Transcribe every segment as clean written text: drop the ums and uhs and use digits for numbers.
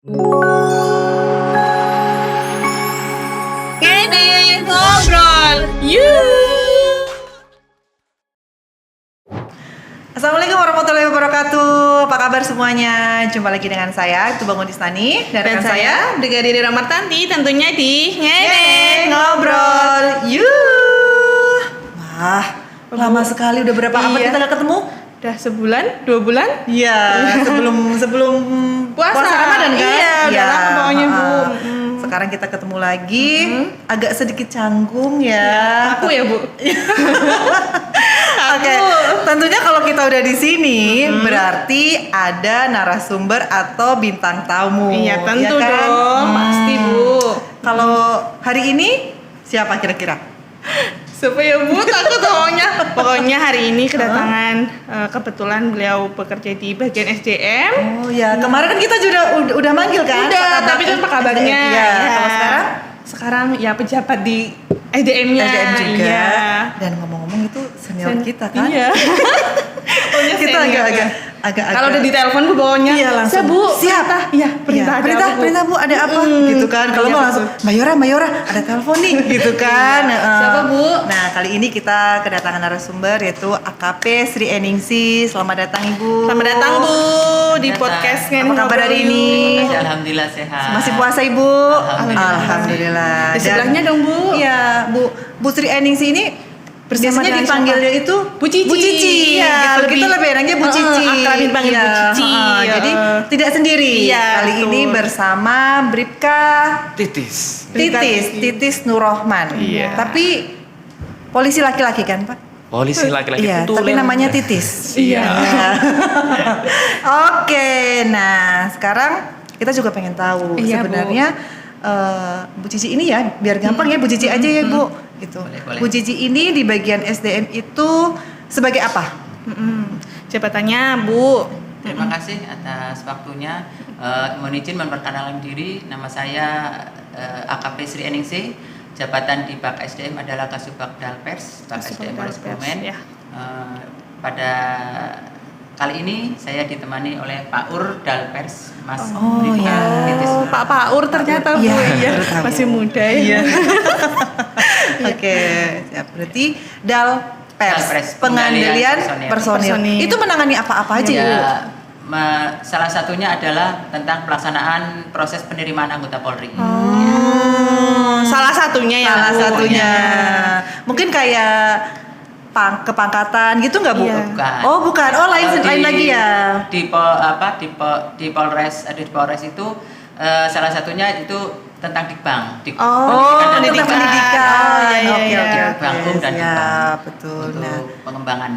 Ngene ngobrol, yuk. Assalamualaikum warahmatullahi wabarakatuh. Apa kabar semuanya? Jumpa lagi dengan saya, Tubangun Isnani Dan saya Brigadir Ramartanti, tentunya di Ngene ngobrol. Yuk. Wah, lama sekali. Udah berapa abad kita nggak ketemu? Udah sebulan, 2 bulan? Iya, sebelum Puasa. Ramadan kan? Iya, udah lama pokoknya, Bu. Sekarang kita ketemu lagi, agak sedikit canggung ya. Aku ya, Bu. Oke, tentunya kalau kita udah di sini berarti ada narasumber atau bintang tamu. Iya, tentu ya kan? dong. Pasti, Bu. Kalau hari ini siapa kira-kira? Siapa ya, Bu? Takut pokoknya. Pokoknya hari ini kedatangan kebetulan beliau bekerja di bagian SDM. Oh ya, kemarin kan kita juga udah manggil kan? Udah, tapi kan apa kabarnya? Iya. Ya. Kalau sekarang? Sekarang ya pejabat di SDM-nya. SDM juga. Iya. Dan ngomong-ngomong itu senior kita kan? Iya. Pokoknya Kita senior. agak Kalau udah ditelepon Bu pokoknya. iya langsung. "Saya, Bu, Siap. perintah." Iya, perintah ada apa, Bu? Perintah Bu, ada apa? Gitu kan. Kalau Iya, nggak langsung, Mbak Yora, ada telepon nih, gitu kan. Siapa, Bu? Nah, kali ini kita kedatangan narasumber yaitu AKP Sri Eningsi. Selamat datang Ibu. Selamat datang Bu di Datang. podcast Ngene Apa kabar Ngobrol hari Yuk. ini? Alhamdulillah sehat. Masih puasa Ibu? Alhamdulillah. Di sebelahnya dong, Bu. Iya, Bu Sri Eningsi ini Bersama biasanya dengan dipanggilnya itu Bu Cici. Iya, Gitu, kita lebih enaknya Bu Cici. akrab dipanggil Bu Cici. Jadi tidak sendiri. Iya, Kali betul. ini bersama Bribka Titis. Titis Nurrohman. Iya. Tapi polisi laki-laki kan, Pak? Polisi laki-laki Iya, betul. tapi namanya Titis. Iya. Oke, nah sekarang kita juga pengen tahu Iya, sebenarnya Bu Cici ini ya, biar gampang ya Bu Cici aja ya Bu, gitu. Boleh. Bu Cici ini di bagian SDM itu sebagai apa? Jabatannya Bu. Terima kasih atas waktunya. Mohon izin memperkenalkan diri. Nama saya AKP Sri Eningsi. Jabatan di Bak SDM adalah Kasubag Dalpers, Bak SDM Polres Kebumen. Ya. Pada kali ini saya ditemani oleh Pak Ur Dalpers, Mas Oh, Bribka ya. Titis. Pak Ur ternyata Bu. Iya, Iya. baru tahu. Masih muda ya. Oke, siap. Berarti Dalpers, Dalpers, pengandelian pengendalian personil. personil. Itu menangani apa-apa aja Ya, Bu? salah satunya adalah tentang pelaksanaan proses penerimaan anggota Polri. Salah satunya ya. Salah Bu. satunya. Iya. Mungkin kayak kepangkatan gitu nggak Bu? Iya. Bukan. Oh bukan, oh lain Kalau lain lagi ya. Di Polres itu salah satunya itu tentang Dikbang. Oh, Pendidikan dan tentang Dikbang. pendidikan. Oh, iya, iya, Oke, iya. oke, Dikbang oke. dan Dikbang. Siap, betul. Untuk Nah, pengembangan.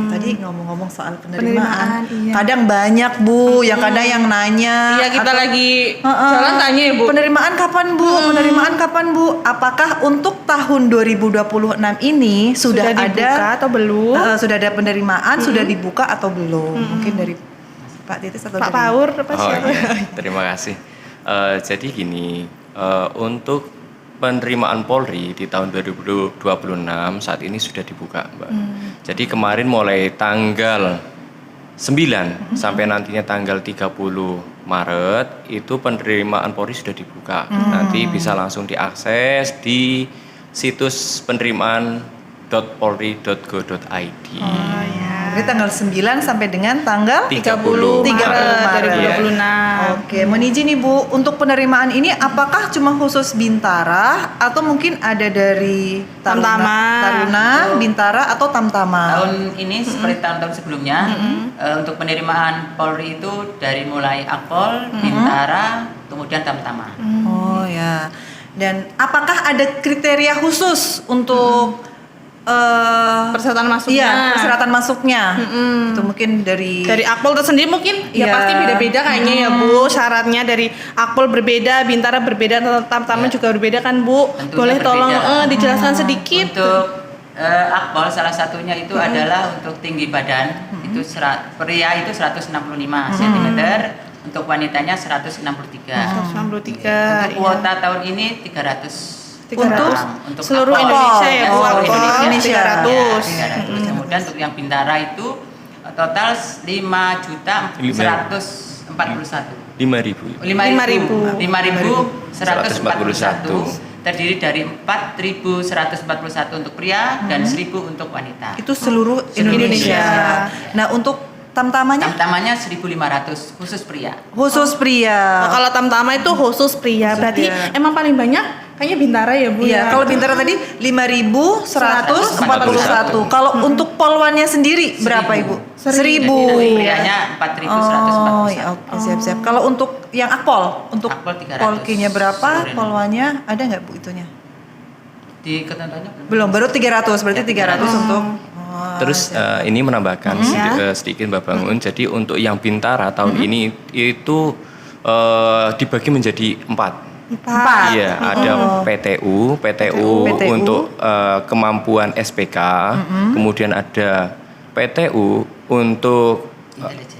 tadi ngomong-ngomong soal Penerimaan, penerimaan, iya. kadang banyak Bu, yang kadang yang nanya. Iya, kita atau- lagi Heeh. jalan tanya ya Bu. Penerimaan kapan Bu? Penerimaan kapan Bu? Apakah untuk tahun 2026 ini sudah dibuka ada atau belum? sudah ada penerimaan, sudah dibuka atau belum? Mungkin dari Pak Titis atau Pak dari Paur apa Oh siapa? iya, terima kasih. Jadi gini, untuk penerimaan Polri di tahun 2026 saat ini sudah dibuka, Mbak. Jadi kemarin mulai tanggal 9 sampai nantinya tanggal 30 Maret itu penerimaan Polri sudah dibuka. Nanti bisa langsung diakses di situs penerimaan.polri.go.id. Berarti tanggal 9 sampai dengan tanggal 30 Maret. 2026. Oke, mohon izin nih Bu, untuk penerimaan ini apakah cuma khusus Bintara atau mungkin ada dari Tamtama. Taruna, Bintara atau Tamtama? Tahun ini seperti tahun-tahun sebelumnya, untuk penerimaan Polri itu dari mulai Akpol, Bintara, kemudian Tamtama. Oh ya. Dan apakah ada kriteria khusus untuk Persyaratan masuknya. Iya, persyaratan masuknya. Itu mungkin dari Akpol tersendiri mungkin ya Iya. pasti beda-beda kayaknya ya Bu. Syaratnya dari Akpol berbeda, Bintara berbeda, Tamtama Ya. juga berbeda kan Bu. Tentunya Boleh tolong berbeda. dijelaskan sedikit. Untuk Akpol salah satunya itu adalah untuk tinggi badan itu pria itu 165 cm, untuk wanitanya 163. 163. Untuk kuota tahun ini 300. Untuk seluruh Akpol. Indonesia ya Bu. Oh, Akpol seluruh Indonesia. 300. Ya, 300. Kemudian untuk yang Bintara itu total 5.141. 5.000. 5.141 terdiri dari 4.141 untuk pria dan 1.000 untuk wanita. Itu seluruh Indonesia. Indonesia. Nah, untuk tamtamannya Tamtamannya 1.500 khusus pria. khusus pria. Kalau tamtama itu khusus pria, berarti pria. emang paling banyak kayaknya Bintara ya Bu Iya, ya. kalau Bintara tadi 5.141. Kalau untuk polwannya sendiri berapa Ibu? 1.000. Prianya 4.141. Oh, ya oke, siap-siap. Kalau untuk yang akpol, untuk Akpol 300. polkinya berapa? Seluruh Indonesia. Polwannya ada nggak Bu itunya? Di ketentuannya Belum, baru 300. Berarti Ya, 300 untuk Terus ini menambahkan sedikit Mbak Bangun. Jadi untuk yang Bintara tahun ini itu dibagi menjadi 4. Empat. Iya, ada PTU untuk kemampuan SPK, kemudian ada PTU untuk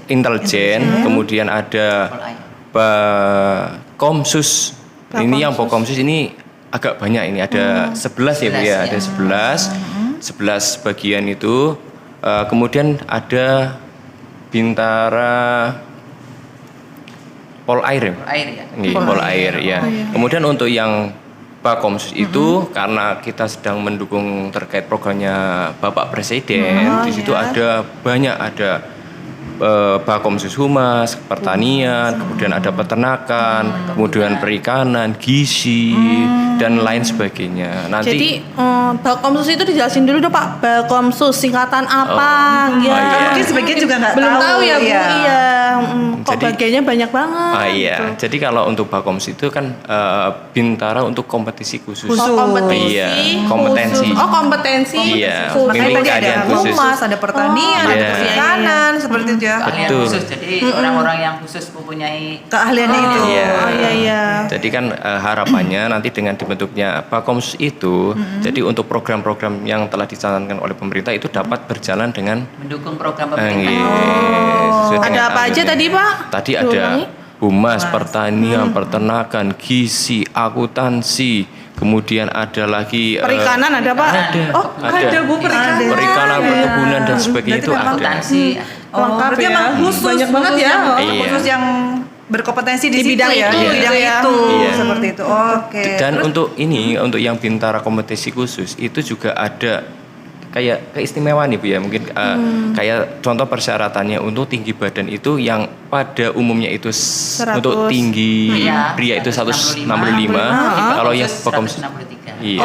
intelijen, kemudian ada Komsus. Ini yang Komsus ini agak banyak ini, ada 11 ya Bu ya, ada 11 bagian itu. Kemudian ada Bintara Polair ya. air ya. Polair ya. Kemudian untuk yang Bakomsus itu karena kita sedang mendukung terkait programnya Bapak Presiden, di situ ada banyak Bakomsus Humas, pertanian, kemudian ada peternakan, kemudian perikanan, gizi dan lain sebagainya. Nanti Jadi Bakomsus itu dijelasin dulu dong Pak. Bakomsus singkatan apa? Ya. Oh, iya. Mungkin sebagian juga nggak Belum tahu ya Bu. iya. Iya. Kok Jadi- bagiannya banyak banget. iya, gitu. jadi kalau untuk Bakomsus itu kan Bintara untuk kompetisi khusus. Khusus. Oh, kompetisi. Iya, kompetensi. khusus. Oh, kompetensi. Iya, khusus. Makanya Mimpin tadi ada keahlian khusus. humas, ada pertanian, Oh, ada iya. perikanan, seperti itu ya. Keahlian Betul. khusus. Jadi orang-orang yang khusus mempunyai Keahliannya itu. Iya. Oh iya iya. Jadi kan harapannya nanti dengan dibentuknya Bakomsus itu, jadi untuk program-program yang telah dicanangkan oleh pemerintah itu dapat berjalan dengan mendukung program eh, pemerintah. sesuai Ada dengan apa aja targetnya. tadi Pak? Tadi ada Diulangi. humas, pertanian, peternakan, gizi, akuntansi, kemudian ada lagi Perikanan ada Pak? Ada. Oh, Ada. ada Bu perikanan. perikanan, perkebunan dan sebagainya Berarti itu memang ada. Akuntansi. Lengkap berarti ya. emang khusus Banyak banget ya. khusus yang- Iya. khusus yang berkompetensi di, Di situ bidang ya, itu di bidang gitu ya. itu Iya. seperti itu. Oke. Dan untuk ini, untuk yang Bintara kompetisi khusus itu juga ada kayak keistimewaan nih Bu ya, mungkin kayak contoh persyaratannya untuk tinggi badan itu yang pada umumnya itu 100. untuk tinggi pria itu 165, kalau yang Bakomsus 163. iya.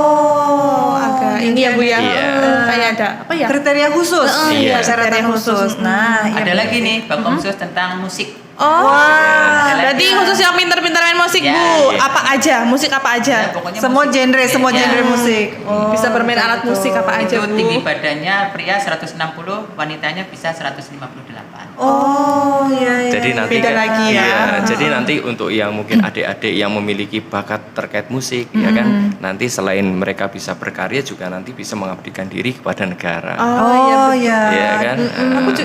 Oh, agak ini ya Bu ya. Iya. Kayak ada apa ya? Kriteria khusus. Iya. Persyaratan Kriteria khusus. khusus. Nah, iya. Ada lagi nih Bakomsus tentang musik. Oh, Ada berarti lagi. khusus yang pinter-pinter main musik Ya, Bu. iya. Apa aja? Musik apa Ya, aja? pokoknya semua musik. genre, semua Ya. genre musik. Oh, Bisa bermain alat musik apa aja Itu Bu? tinggi badannya pria 160, wanitanya bisa 158. Oh, iya iya. Jadi nanti Beda lagi ya. iya, jadi nanti untuk yang mungkin adik-adik yang memiliki bakat terkait musik ya kan, nanti selain mereka bisa berkarya juga nanti bisa mengabdikan diri kepada negara. Oh, iya. Iya kan?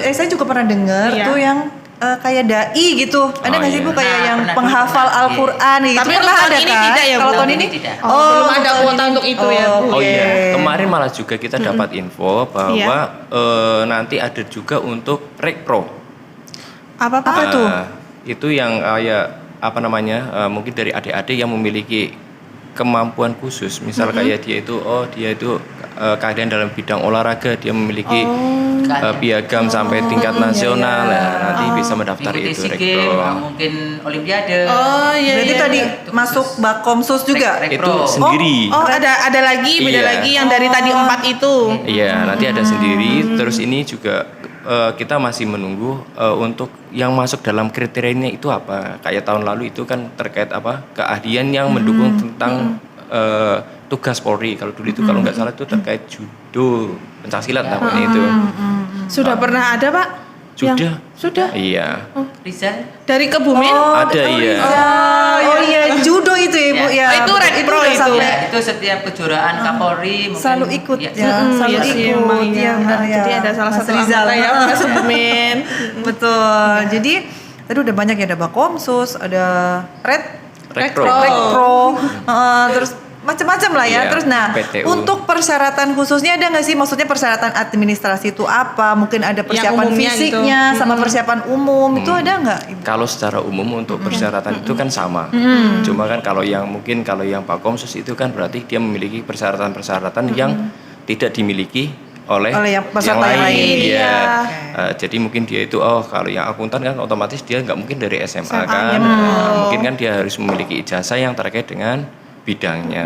Saya juga pernah dengar Iya. tuh yang kayak dai gitu. Ada nggak sih iya. Bu kayak Nah, yang pernah penghafal dulu, Al-Qur'an gitu. Tapi Pernah untuk tahun ada ini kan? tidak ya, Bu? Kalau tahun Tahun ini ini tidak. Belum ada tahun kuota ini. untuk itu ya, Bu. Oh iya, Oke. kemarin malah juga kita dapat info bahwa Iya. nanti ada juga untuk Rekpro. Apa Pak? tuh? Itu yang kayak apa namanya? Mungkin dari adik-adik yang memiliki kemampuan khusus. Misal kayak dia itu keahlian dalam bidang olahraga, dia memiliki piagam sampai tingkat nasional. Nah, nanti bisa mendaftar Mengikuti itu SEA Games, Rekpro. mungkin Olimpiade. Oh iya. Berarti iya, tadi iya. Itu masuk khusus. Bakomsus juga. Itu sendiri. Oh, ada lagi, beda Iya. lagi yang dari tadi 4 itu. Iya, nanti ada sendiri. Terus ini juga kita masih menunggu untuk yang masuk dalam kriterianya itu apa. Kayak tahun lalu itu kan terkait apa keahlian yang mendukung tentang tugas Polri. Kalau dulu itu kalau nggak salah itu terkait judo, pencaksilat namanya itu. Sudah pernah ada Pak? Sudah. Yang- sudah. Iya, Rizal. Dari Kebumen? ada iya. Oh iya, judo itu ya Bu Ya. ya. Oh, itu Rekpro udah itu. sampai Ya, itu setiap kejuaraan Kapolri mungkin selalu ikut ya, selalu iya sih, ikut. emang Iya iya. benar ya. Jadi ada salah Mas satu Rizal. anggota ya Mas Kebumen. Betul. Jadi tadi udah banyak ya, ada Bakomsus, ada Rekpro. Rekpro, terus macam-macam lah ya. Iya, Terus nah, PTU. untuk persyaratan khususnya ada nggak sih? Maksudnya persyaratan administrasi itu apa? Mungkin ada persiapan umumnya fisiknya sama persiapan umum itu ada nggak? Kalau secara umum untuk persyaratan itu kan sama. Cuma kan kalau yang Bakomsus itu kan berarti dia memiliki persyaratan-persyaratan yang tidak dimiliki oleh yang peserta yang lain. Iya. Jadi mungkin dia itu kalau yang akuntan kan otomatis dia nggak mungkin dari SMA kan. Mungkin kan dia harus memiliki ijazah yang terkait dengan bidangnya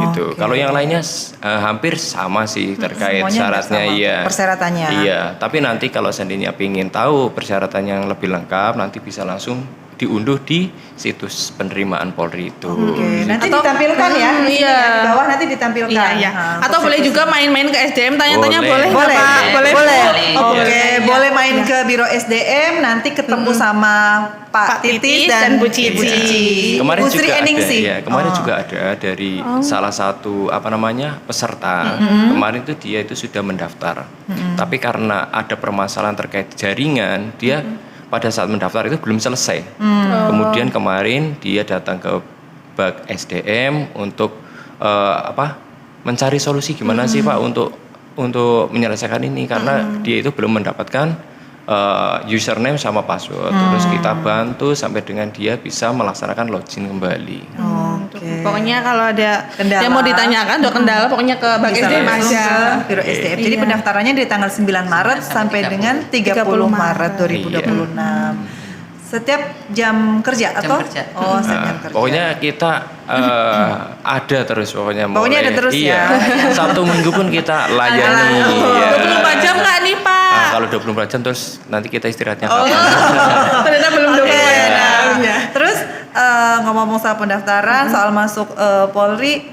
gitu. Kalau yang lainnya hampir sama sih terkait Semuanya syaratnya sama, iya. persyaratannya. Iya, tapi nanti kalau seandainya ingin tahu persyaratan yang lebih lengkap nanti bisa langsung diunduh di situs penerimaan Polri itu. Oke, nanti Atau- ditampilkan ya. Di sini Iya. ya, di bawah nanti ditampilkan. Iya, iya. Nah, Atau untuk boleh situs- juga main-main ke SDM tanya-tanya Boleh. boleh nggak, Pak? boleh. Boleh. Oke, Iya. boleh main ke Biro SDM nanti ketemu sama Pak Titis dan Bu Cici. Kemarin Bu juga Sri ada, Eningsih. ya, kemarin juga ada dari salah satu peserta. Kemarin itu dia itu sudah mendaftar. Tapi karena ada permasalahan terkait jaringan, dia pada saat mendaftar itu belum selesai. Kemudian kemarin dia datang ke Bak SDM untuk mencari solusi gimana sih Pak untuk menyelesaikan ini karena dia itu belum mendapatkan username sama password. Terus kita bantu sampai dengan dia bisa melaksanakan login kembali. Oke. Pokoknya kalau ada Kendala. yang mau ditanyakan, ada kendala pokoknya ke Bak Bisa SDM langsung aja. ke Biro SDM. Jadi Iya. pendaftarannya dari tanggal 9 Maret sampai dengan 30 Maret 2026. Setiap jam kerja Jam atau? kerja. Oh, setiap jam kerja. Pokoknya kita ada terus pokoknya Pokoknya ada terus ya. Satu minggu pun kita layani. Oh, ya. 24 jam nggak nih, Pak? Kalau 24 jam terus nanti kita istirahatnya Oh, kapan? ternyata belum 24 jam. Terus ngomong soal pendaftaran, soal masuk Polri,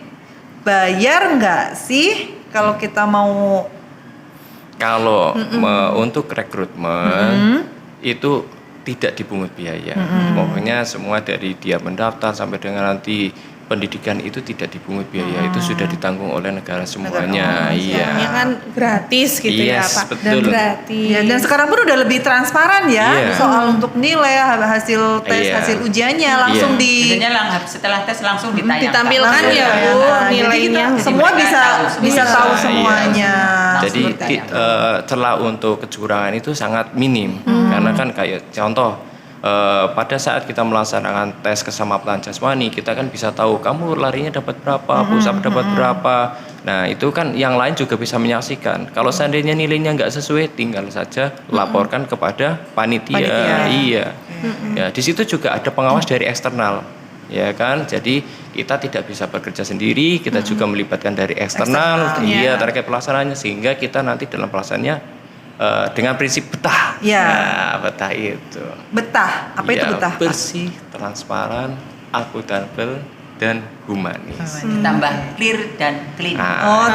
bayar nggak sih kalau kita mau? Kalau untuk rekrutmen itu tidak dipungut biaya. Pokoknya semua dari dia mendaftar sampai dengan nanti pendidikan itu tidak dipungut biaya. Itu sudah ditanggung oleh negara semuanya. Ini Iya. kan gratis gitu ya, Yes, Pak. betul. Dan gratis. Ya, dan sekarang pun udah lebih transparan ya Iya. soal untuk nilai hasil tes, Iya. hasil ujiannya langsung di Biasanya setelah tes langsung ditayangkan. Ditampilkan langsung ya, Bu, ditayangkan. Jadi nilainya. kita semua Jadi bisa mereka tahu bisa semua. tahu Iya. semuanya. Jadi Langsung ditayangkan. celah untuk kecurangan itu sangat minim karena kan kayak contoh pada saat kita melaksanakan tes keselamatan jasmani kita kan bisa tahu kamu larinya dapat berapa, push up dapat berapa. Nah itu kan yang lain juga bisa menyaksikan. Kalau seandainya nilainya nggak sesuai, tinggal saja laporkan kepada panitia. Iya. Ya di situ juga ada pengawas dari eksternal. Ya kan, jadi kita tidak bisa bekerja sendiri, kita juga melibatkan dari eksternal, iya terkait pelaksanaannya sehingga kita nanti dalam pelaksanaannya dengan prinsip betah. Ya. Nah, betah itu. Betah, apa itu Ya, betah? Pak? bersih, transparan, akuntabel dan humanis. Ditambah clear dan clean. Nah, Oh,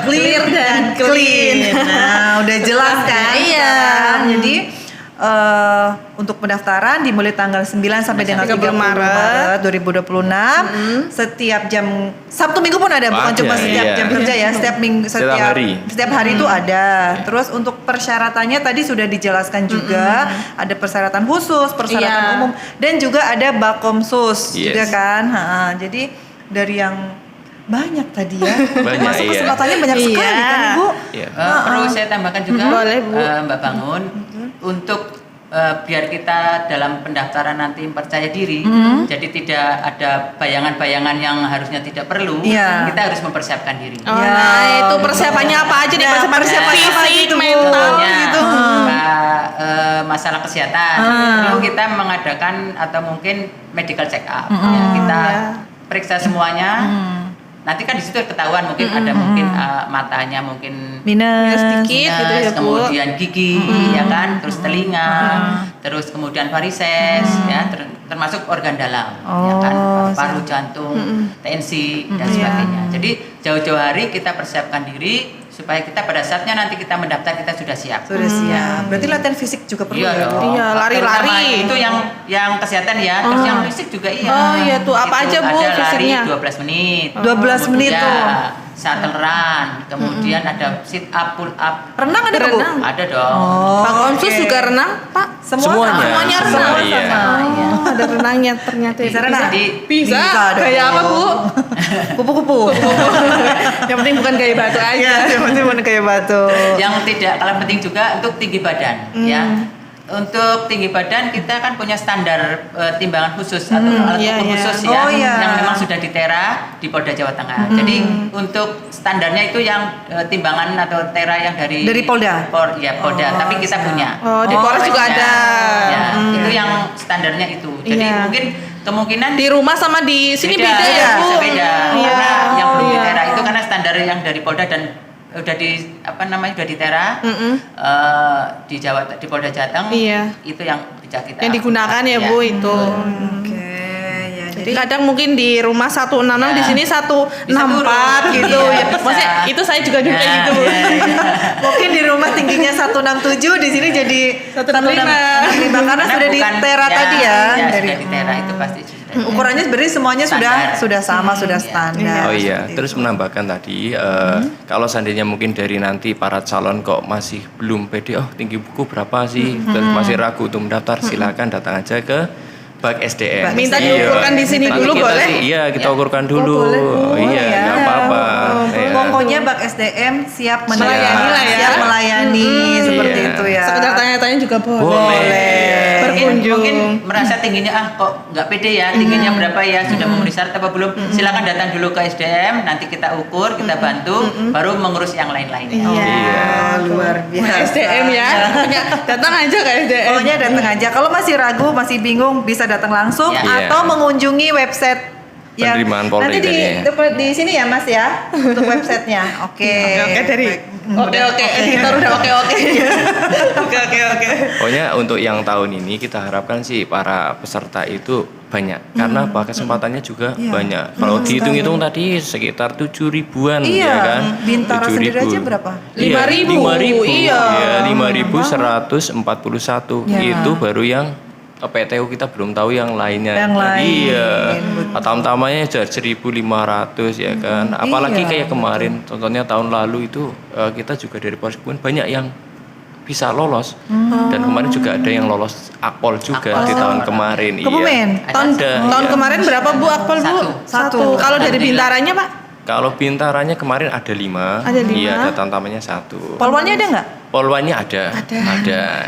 clear dan clean. Nah, udah jelas kan? Iya. sekarang. Jadi untuk pendaftaran dimulai tanggal 9 sampai dengan 30 Maret 2026. Setiap jam Sabtu Minggu pun ada, bukan Ada, cuma setiap iya. jam kerja ya. Setiap minggu Setiap hari. itu ada. Terus untuk persyaratannya tadi sudah dijelaskan juga, ada persyaratan khusus, persyaratan Iya. umum dan juga ada Bakomsus Yes. juga kan. Jadi dari yang banyak tadi ya. Banyak, Masuk iya. kesempatannya banyak sekali Iya. kan, Bu. Iya. Perlu saya tambahkan juga, Boleh, Bu. Mbak Bangun, untuk biar kita dalam pendaftaran nanti percaya diri, jadi tidak ada bayangan-bayangan yang harusnya tidak perlu. Iya. Kita harus mempersiapkan diri. Oh, Ya, nah itu persiapannya apa aja nih? Nah, Persiapan persiapannya apa fisik, gitu, Bu? mental Contohnya, gitu. masalah kesehatan, perlu kita mengadakan atau mungkin medical check up. Ya, kita periksa semuanya. Nanti kan di situ ketahuan mungkin ada mungkin matanya mungkin Minus sedikit gitu ya, Bu. kemudian gigi, ya kan, terus telinga, terus kemudian varises, ya, termasuk organ dalam, ya kan, paru, jantung, TNC dan sebagainya. Jadi jauh-jauh hari kita persiapkan diri supaya kita pada saatnya nanti kita mendaftar kita sudah siap. Sudah siap. Berarti latihan fisik juga perlu Iya ya, Bu? dong. Iya, lari-lari. Terutama itu yang kesehatan ya, terus yang fisik juga iya. Oh, iya tuh. Apa aja, Bu, Ada fisiknya? lari 12 menit. 12 menit Kemudian, tuh. shuttle run, kemudian ada sit up, pull up. Renang ada nggak, Bu? Renang. Ada dong. Pak Konsus oke. juga renang, Pak. Semuanya. Semuanya renang. Semua, iya. Iya. Oh, ada renangnya ternyata. Bisa renang? Jadi Bisa. dong. Gaya apa, Bu? Kupu-kupu. Yang penting bukan gaya batu aja. Iya, yang penting bukan kayak batu. yang tidak kalah penting juga untuk tinggi badan, ya. Untuk tinggi badan kita kan punya standar timbangan khusus atau alat iya, ukur iya. khusus Oh, ya, iya. yang memang sudah ditera di Polda Jawa Tengah. Jadi untuk standarnya itu yang timbangan atau tera yang dari Polda? Ya Polda, tapi kita punya. Oh, di Polres juga ada. Ya, itu yang standarnya itu. Jadi Iya. mungkin kemungkinan Di rumah sama di sini beda ya, Bu? bisa beda. Iya. Karena yang belum Iya. ditera itu karena standar yang dari Polda dan udah udah ditera di Polda Jateng. Iya. Itu yang bisa kita Yang digunakan ya, Bu, itu. Oke, ya. Jadi kadang mungkin di rumah 166 di sini 164 turun. gitu Iya, ya. bisa. Maksudnya itu saya juga kayak gitu. Bu. Mungkin di rumah tingginya 167, di sini jadi 165 karena sudah bukan- ditera tadi ya. Sudah ditera itu pasti sudah. Ukurannya sebenarnya semuanya Standar. sudah sama, sudah standar. Oh iya, Seperti terus itu. menambahkan tadi, kalau seandainya mungkin dari nanti para calon kok masih belum pede, oh tinggi buku berapa sih, terus masih ragu untuk mendaftar, silakan datang aja ke Bak SDM. Minta Iya. diukurkan di sini Nanti dulu kita boleh? Iya, kita Ya. ukurkan dulu. boleh, Bu. Iya, Ya. nggak apa-apa. Iya. Pokoknya Bak SDM siap Melayani lah ya. siap melayani seperti Iya. itu ya. Sekedar tanya-tanya juga boleh. Boleh. Berkunjung. Mungkin merasa tingginya kok nggak pede ya, tingginya berapa ya, sudah memenuhi syarat apa belum? Silakan datang dulu ke SDM, nanti kita ukur, kita bantu, baru mengurus yang lain-lainnya. Iya. Luar biasa. SDM ya. Punya- Datang aja ke SDM. Pokoknya datang aja. Kalau masih ragu, masih bingung, bisa datang langsung Ya. atau Iya. mengunjungi website yang Penerimaan Polri nanti tadi di sini ya Mas ya untuk websitenya. Oke. Oke dari oke editor udah oke. Oke. Pokoknya untuk yang tahun ini kita harapkan sih para peserta itu banyak karena kesempatannya juga Iya. banyak. Kalau dihitung-hitung tadi sekitar 7.000-an Iya, ya kan. Bintara 7.000. sendiri aja berapa? 5.000. 5.000. Iya. Iya, 5.141. Ya. Itu baru yang PTU kita belum tahu yang lainnya. Yang lain, Iya. betul. Tambahannya sudah 1.500 ya kan. Apalagi Iya, kayak kemarin contohnya tahun lalu itu kita juga dari Polres Kebumen banyak yang bisa lolos dan kemarin juga ada yang lolos akpol juga di tahun kemarin. Kebumen? Iya. Tahun Ada, tahun iya. kemarin berapa Bu akpol Bu? Satu. Kalau dari Alhamdulillah. Bintaranya Pak? Kalau bintaranya kemarin ada 5. Ada 5. Iya, ada tambahannya 1. Polwannya ada nggak? Polwannya ada,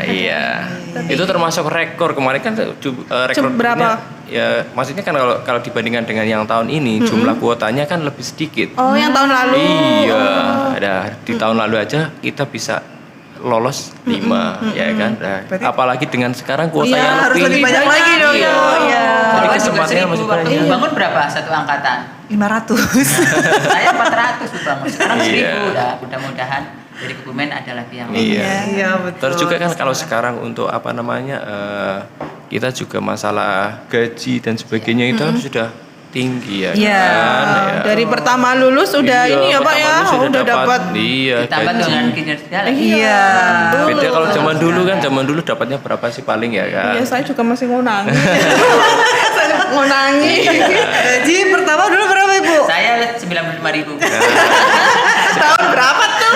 iya. Itu termasuk rekor kemarin kan rekor berapa? Ya, maksudnya kan kalau dibandingkan dengan yang tahun ini jumlah kuotanya kan lebih sedikit. Oh, yang tahun lalu. Iya, ada di tahun lalu aja kita bisa lolos 5 ya kan. Nah, Berarti- apalagi dengan sekarang kuota Iya, yang harus lebih banyak banyak. lagi dong. Iya. Iya. Jadi Juga kesempatannya 1.000 masih waktu banyak. bangun berapa satu angkatan? 500. Saya 400 bangun. Sekarang Iya. 1.000 udah. Mudah-mudahan dari Kebumen ada lagi yang lain. Iya. Iya, betul. Terus juga kan kalau sekarang untuk apa namanya kita juga masalah gaji dan sebagainya itu kan sudah tinggi ya Iya. kan. Ya. Dari pertama lulus udah Iya, ini ya Pak ya, pertama lulus udah dapat. Iya, Ditambah gaji. dengan kinerja lagi. Iya. Beda kalau zaman dulu kan, zaman dulu dapatnya berapa sih paling ya kan? Iya, saya juga masih mau nangis. Saya mau nangis. Gaji pertama dulu berapa Ibu? Saya 95.000. Tahun berapa tuh?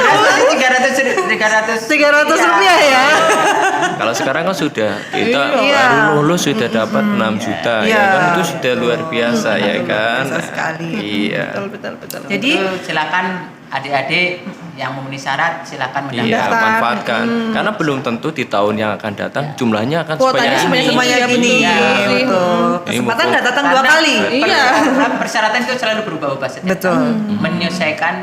300 Rp300 ya? Kalau sekarang kan sudah kita Iya. baru lulus sudah dapat 6 juta Iya. ya kan itu sudah luar biasa ya kan. biasa sekali. Iya. Betul. Jadi Itu silakan adik-adik yang memenuhi syarat silakan Iya, mendaftar. manfaatkan. Karena belum tentu di tahun yang akan datang jumlahnya akan Kuotanya sebanyak ini. sebanyak Iya, ini. betul. Betul. Ini Kesempatan betul. nggak datang 2 Karena kali. Iya. Persyaratan itu selalu berubah-ubah setiap Betul. tahun. Menyesuaikan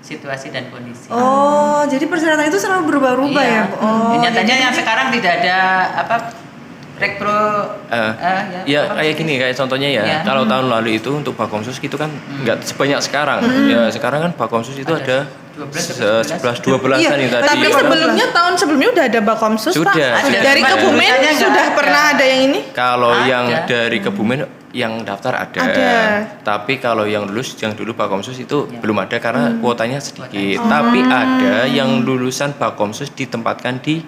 situasi dan kondisi. Oh, jadi persyaratan itu selalu berubah-ubah Iya. ya? Bu? Oh, Nyatanya yang sekarang tidak ada apa rekpro Ya kayak gini kayak contohnya ya Iya. kalau tahun lalu itu untuk Bakomsus itu kan nggak sebanyak sekarang ya sekarang kan Bakomsus itu ada 11-12an Iya, yang tadi Tapi ya kan? sebelumnya tahun sebelumnya udah ada Bakomsus Pak. Sudah. Dari Cuma Kebumen tulisannya nggak sudah ada. pernah ada yang ini? kalau Ada. yang dari Kebumen yang daftar ada. Ada. Tapi kalau yang lulus yang dulu Bakomsus itu belum ada karena kuotanya sedikit. Tapi ada yang lulusan Bakomsus ditempatkan di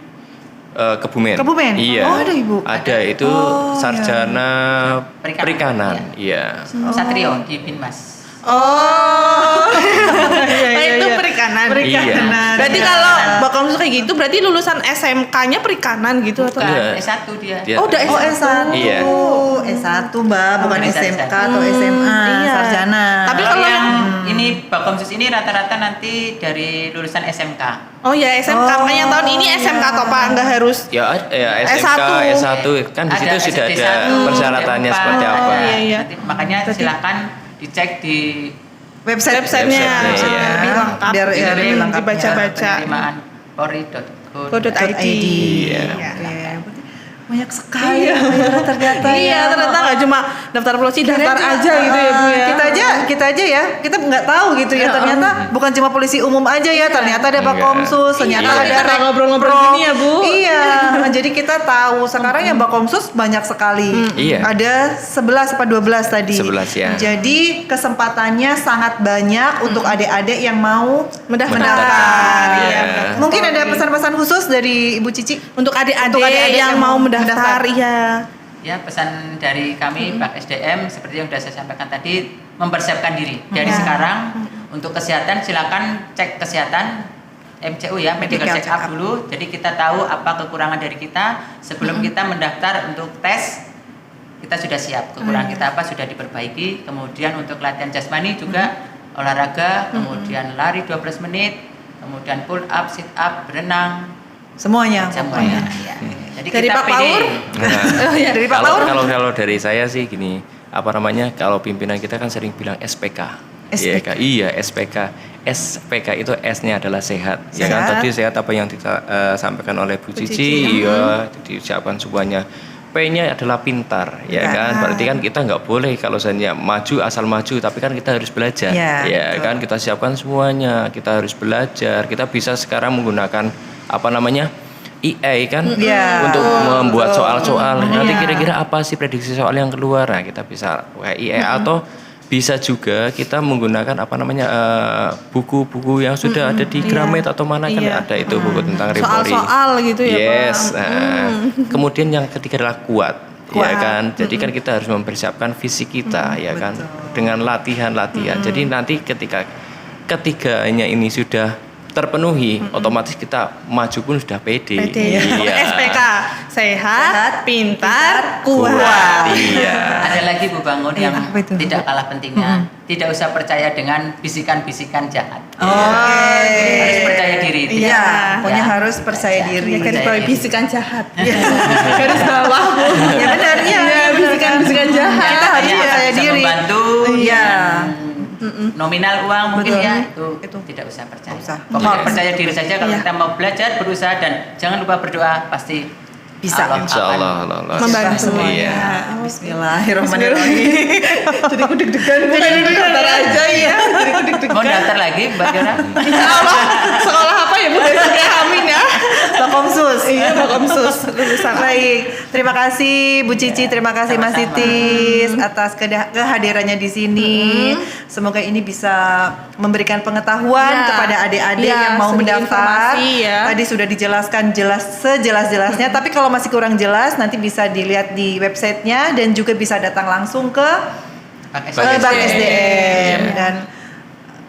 Kebumen. Kebumen? Iya. Oh, ada, Ibu? Ada itu Oh, sarjana Perikanan. perikanan. Iya. Satrio di Binmas. Oh. Itu perikanan. Perikanan. Berarti kalau Bakomsus kayak gitu berarti lulusan SMK-nya perikanan gitu atau Bukan, Iya. S1 dia. Oh, udah Oh S1. Iya. S1 Mbak, bukan Bukan SMK sarjana. atau SMA, Iya. sarjana. Tapi Kalau kalau yang ini Bakomsus ini rata-rata nanti dari lulusan SMK. Oh ya SMK, Oh, makanya tahun ini SMK iya. atau Pak nggak harus Ya, SMK, S1 kan di situ sudah ada persyaratannya SD1, seperti apa. Oh, iya, iya. Nanti makanya silakan dicek di websitenya Websitenya, lebih iya. lengkap, Biar ya, lebih lengkap. dibaca-baca. penerimaan polri.go.id. .id. Iya. Oke. Banyak sekali ya ternyata. Iya, ternyata nggak cuma daftar polisi, daftar aja gitu ya Bu ya. Kita aja ya, kita nggak tahu gitu ya. Ternyata bukan cuma polisi umum aja ya. Ternyata ada Enggak. Bakomsus, ternyata Iya, ada kita ngobrol-ngobrol Rekpro. gini ya, Bu. Iya, jadi kita tahu sekarang yang Bakomsus banyak sekali. Iya. Ada 11 apa 12 tadi. 11 ya. Jadi kesempatannya sangat banyak untuk adik-adik yang mau Mendaftar. Iya. Iya. Mungkin ada pesan-pesan khusus dari Ibu Cici? Untuk adik-adik Untuk adik-adik yang mau mendaftar, iya. Ya, pesan dari kami Pak SDM seperti yang sudah saya sampaikan tadi, mempersiapkan diri dari Ya. sekarang. Untuk kesehatan silakan cek kesehatan MCU ya, medical Medical check check up up. dulu. Jadi kita tahu apa kekurangan dari kita sebelum kita mendaftar untuk tes. Kita sudah siap, kekurangan kita apa sudah diperbaiki. Kemudian untuk latihan jasmani juga olahraga, kemudian lari 12 menit, kemudian pull up, sit up, berenang, Semuanya. semuanya. Ya. Jadi Dari kita Pak Paur? Nah, Oh, ya, dari Pak Paur. kalau dari saya sih gini, apa namanya? Kalau pimpinan kita kan sering bilang SPK. Iya, Kak. Iya, SPK. SPK itu S-nya adalah sehat. Ya kan Sehat. tadi sehat apa yang disampaikan oleh Bu Cici, Cici, iya, diucapkan semuanya. P-nya adalah pintar, ya Pintar. kan? Berarti kan kita nggak boleh kalau misalnya maju asal maju, tapi kan kita harus belajar, Ya, ya betul. kan? Kita siapkan semuanya, kita harus belajar. Kita bisa sekarang menggunakan apa namanya? EA kan Iya. untuk membuat betul. soal-soal. Nanti Iya. kira-kira apa sih prediksi soal yang keluar? Nah, kita bisa pakai EA atau bisa juga kita menggunakan apa namanya buku-buku yang sudah ada di Gramet atau mana kan Iya. ada itu buku tentang Repori. Soal-soal gitu ya, Yes. Pak. Nah, kemudian yang ketiga adalah kuat. Ya Kuat. kan, jadi kan kita harus mempersiapkan fisik kita, ya kan, betul. dengan latihan-latihan. Jadi nanti ketika ketiganya ini sudah terpenuhi, otomatis kita maju pun sudah pede. PD. Iya. SPK, sehat, pintar, kuat. kuat. Iya. Ada lagi Bu Bangun yang apa itu? tidak kalah pentingnya, tidak usah percaya dengan bisikan-bisikan jahat. Harus percaya diri. Iya. Iya, pokoknya Ya. harus percaya diri. Ya, garis Percaya bawah diri. bisikan jahat. Garis bawah Bu. Ya benar, iya. Bisikan-bisikan jahat. Kita harus Yang percaya bisa diri. membantu Iya. nominal uang mungkin Betul. ya Itu. itu tidak usah percaya. Nggak usah. Pokoknya percaya diri saja kalau Iya. kita mau belajar, berusaha dan jangan lupa berdoa pasti Bisa. Allah Insya akan Allah, Allah. Membantu. Iya. Bismillahirrahmanirrahim. Jadi aku deg-degan. Jadi daftar aja ya. Jadi aku deg-degan. Mau daftar lagi Mbak Diana? Insya Allah. Sekolah apa ya Bu? Kayak Amin ya. Bakomsus. Iya, Bakomsus lulusan. Baik, terima kasih Bu Cici, terima kasih Mas Sama-sama. Titis atas kehadirannya di sini. Semoga ini bisa memberikan pengetahuan Ya. kepada adik-adik Ya, yang mau sedikit mendaftar. informasi ya. Tadi sudah dijelaskan sejelas-jelasnya, tapi kalau masih kurang jelas nanti bisa dilihat di websitenya dan juga bisa datang langsung ke Pak Bank SDM. SDM dan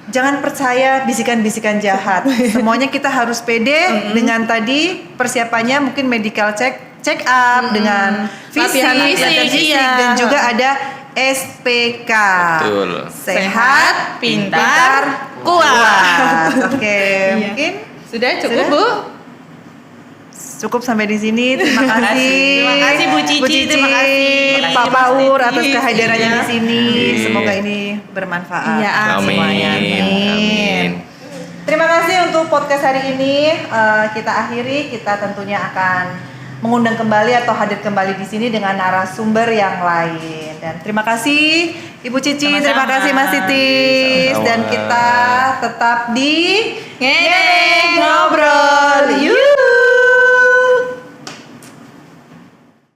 jangan percaya bisikan-bisikan jahat. Semuanya kita harus pede dengan tadi persiapannya mungkin medical check up dengan Latihan fisik, iya. dan juga ada SPK. Betul. Sehat, pintar, kuat. Oke, Iya. mungkin Sudah cukup Sudah? Bu? cukup sampai di sini. Terima kasih. Terima kasih, Bu Cici. Terima kasih, Pak Mas Paur Titis. atas kehadirannya di sini. Iya. Semoga ini bermanfaat. Iya, Amin. semuanya. Amin. Terima kasih untuk podcast hari ini. Kita akhiri. Kita tentunya akan mengundang kembali atau hadir kembali di sini dengan narasumber yang lain. Dan terima kasih Ibu Cici, Sama-sama. terima kasih Mas Titis. Sama-sama. Dan kita tetap di Ngene Ngobrol.